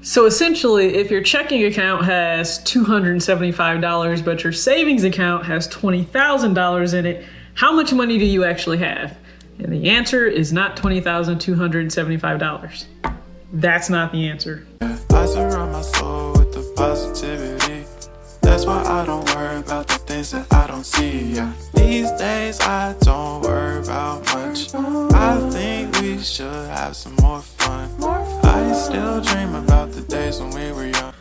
So essentially, if your checking account has $275, but your savings account has $20,000 in it, how much money do you actually have? And the answer is not $20,275. That's not the answer. I surround my soul with the positivity. That's why I don't worry about the things that I don't see. Yeah. These days I don't worry about much. I think we should have some more fun. I still dream about the days when we were young.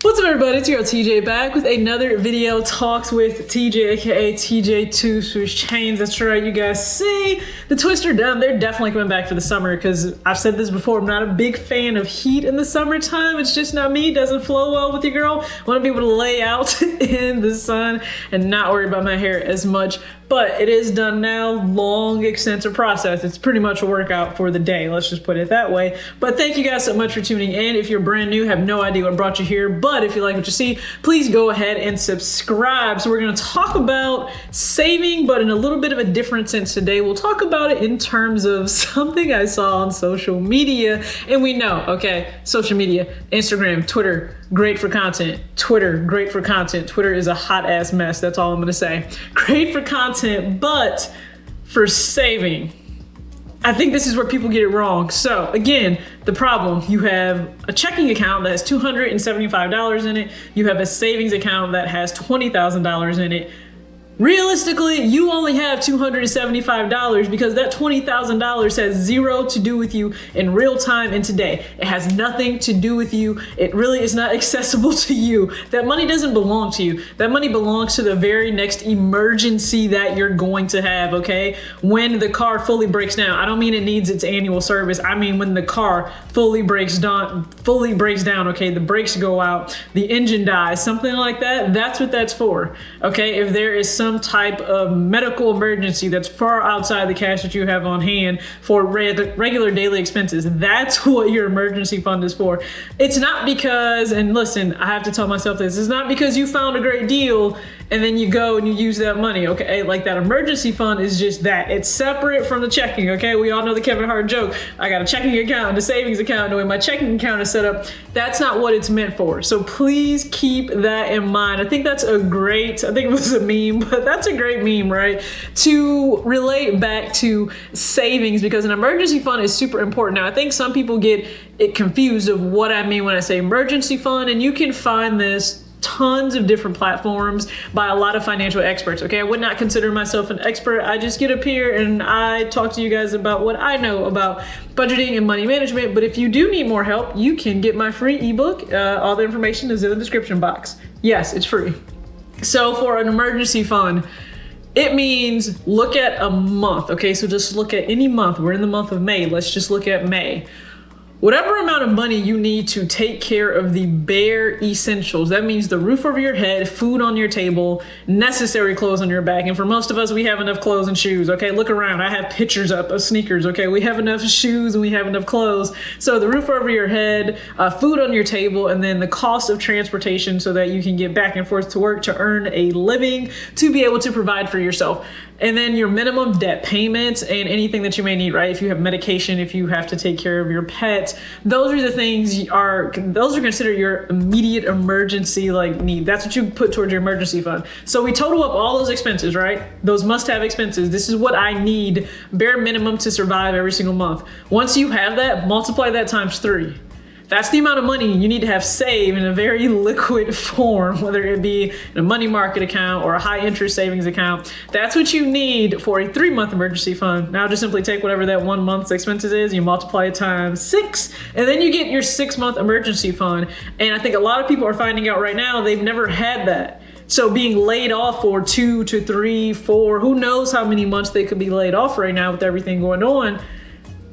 What's up, everybody? It's your TJ back with another video talks with TJ, aka TJ2 Swoosh Chains. That's right, you guys see the Twister done. They're definitely coming back for the summer because I've said this before. I'm not a big fan of heat in the summertime. It's just not me. It doesn't flow well with your girl. I want to be able to lay out in the sun and not worry about my hair as much. But it is done now. Long, extensive process. It's pretty much a workout for the day. Let's just put it that way. But thank you guys so much for tuning in. If you're brand new, have no idea what brought you here. But if you like what you see, please go ahead and subscribe. So we're going to talk about saving, but in a little bit of a different sense today. We'll talk about it in terms of something I saw on social media. And we know, okay, social media, Instagram, Twitter, great for content. Twitter, great for content. Twitter is a hot ass mess. That's all I'm going to say. Great for content, but for saving, I think this is where people get it wrong. So again, the problem, you have a checking account that has $275 in it. You have a savings account that has $20,000 in it. Realistically, you only have $275 because that $20,000 has zero to do with you in real time and today. It has nothing to do with you. It really is not accessible to you. That money doesn't belong to you. That money belongs to the very next emergency that you're going to have, okay? When the car fully breaks down. I don't mean it needs its annual service. I mean when the car fully breaks down, okay? The brakes go out, the engine dies, something like that. That's what that's for, okay? If there is some type of medical emergency that's far outside the cash that you have on hand for regular daily expenses, that's what your emergency fund is for. It's not because, and listen, I have to tell myself this, it's not because you found a great deal and then you go and you use that money, okay? Like that emergency fund is just that. It's separate from the checking, okay? We all know the Kevin Hart joke. I got a checking account and a savings account. The way my checking account is set up, that's not what it's meant for. So please keep that in mind. I think that's a great, I think it was a meme, but that's a great meme, right? To relate back to savings, because an emergency fund is super important. Now, I think some people get it confused of what I mean when I say emergency fund, and you can find this tons of different platforms by a lot of financial experts, okay? I would not consider myself an expert. I just get up here and I talk to you guys about what I know about budgeting and money management. But if you do need more help, you can get my free ebook. All the information is in the description box. Yes, it's free. So for an emergency fund, it means look at a month, okay? So just look at any month. We're in the month of May. Let's just look at May. Whatever amount of money you need to take care of the bare essentials, that means the roof over your head, food on your table, necessary clothes on your back. And for most of us, we have enough clothes and shoes, okay? Look around, I have pictures up of sneakers, okay? We have enough shoes and we have enough clothes. So the roof over your head, food on your table, and then the cost of transportation so that you can get back and forth to work to earn a living, to be able to provide for yourself. And then your minimum debt payments and anything that you may need, right? If you have medication, if you have to take care of your pets, those are the things those are considered your immediate emergency need. That's what you put towards your emergency fund. So we total up all those expenses, right? Those must-have expenses. This is what I need bare minimum to survive every single month. Once you have that, multiply that times 3. That's the amount of money you need to have saved in a very liquid form, whether it be in a money market account or a high interest savings account. That's what you need for a 3-month emergency fund. Now just simply take whatever that 1 month's expenses is, you multiply it times 6, and then you get your 6-month emergency fund. And I think a lot of people are finding out right now they've never had that. So being laid off for 2 to 3, 4, who knows how many months they could be laid off right now with everything going on.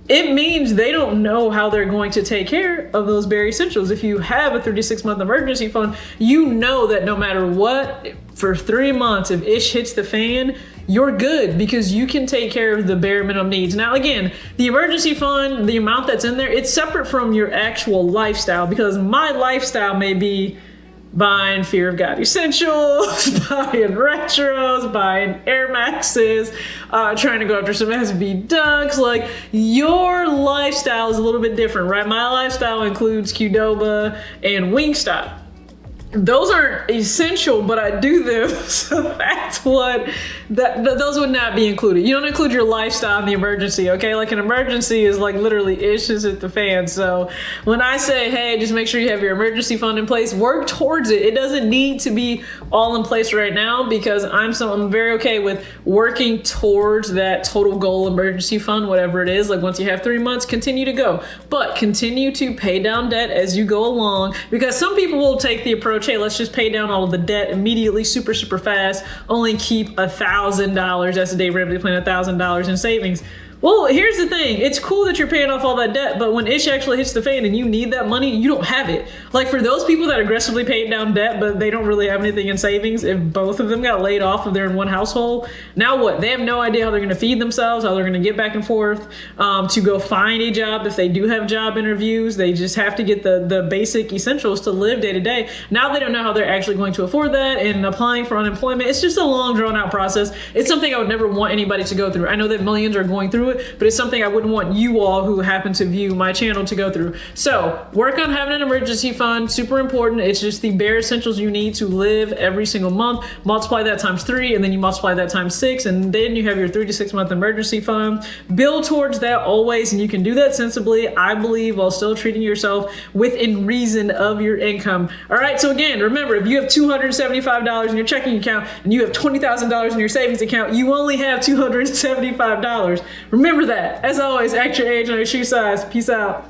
It means they don't know how they're going to take care of those bare essentials. If you have a 36-month emergency fund, you know that no matter what, for 3 months, if ish hits the fan, you're good because you can take care of the bare minimum needs. Now, again, the emergency fund, the amount that's in there, it's separate from your actual lifestyle because my lifestyle may be buying Fear of God Essentials, buying retros, buying Air Maxes, trying to go after some SB Dunks. Like, your lifestyle is a little bit different, right? My lifestyle includes Qdoba and Wingstop. Those aren't essential, but I do them, so that's what, those would not be included. You don't include your lifestyle in the emergency, okay? Like, an emergency is like literally issues at the fan. So when I say, hey, just make sure you have your emergency fund in place, work towards it. It doesn't need to be all in place right now, because I'm very okay with working towards that total goal emergency fund, whatever it is. Like, once you have 3 months, continue to go, but continue to pay down debt as you go along, because some people will take the approach, hey, let's just pay down all of the debt immediately, super fast, only keep $1,000. That's the Dave Ramsey plan, $1,000 in savings. Well, here's the thing. It's cool that you're paying off all that debt, but when ish actually hits the fan and you need that money, you don't have it. Like, for those people that aggressively paid down debt, but they don't really have anything in savings, if both of them got laid off and they're in one household, now what? They have no idea how they're going to feed themselves, how they're going to get back and forth to go find a job. If they do have job interviews, they just have to get the basic essentials to live day to day. Now they don't know how they're actually going to afford that, and applying for unemployment, it's just a long, drawn out process. It's something I would never want anybody to go through. I know that millions are going through it, but it's something I wouldn't want you all who happen to view my channel to go through. So work on having an emergency fund, super important. It's just the bare essentials you need to live every single month. Multiply that times 3, and then you multiply that times 6, and then you have your 3 to 6 month emergency fund. Build towards that always, and you can do that sensibly, I believe, while still treating yourself within reason of your income. All right, so again, remember, if you have $275 in your checking account and you have $20,000 in your savings account, you only have $275. Remember that. As always, act your age on your shoe size. Peace out.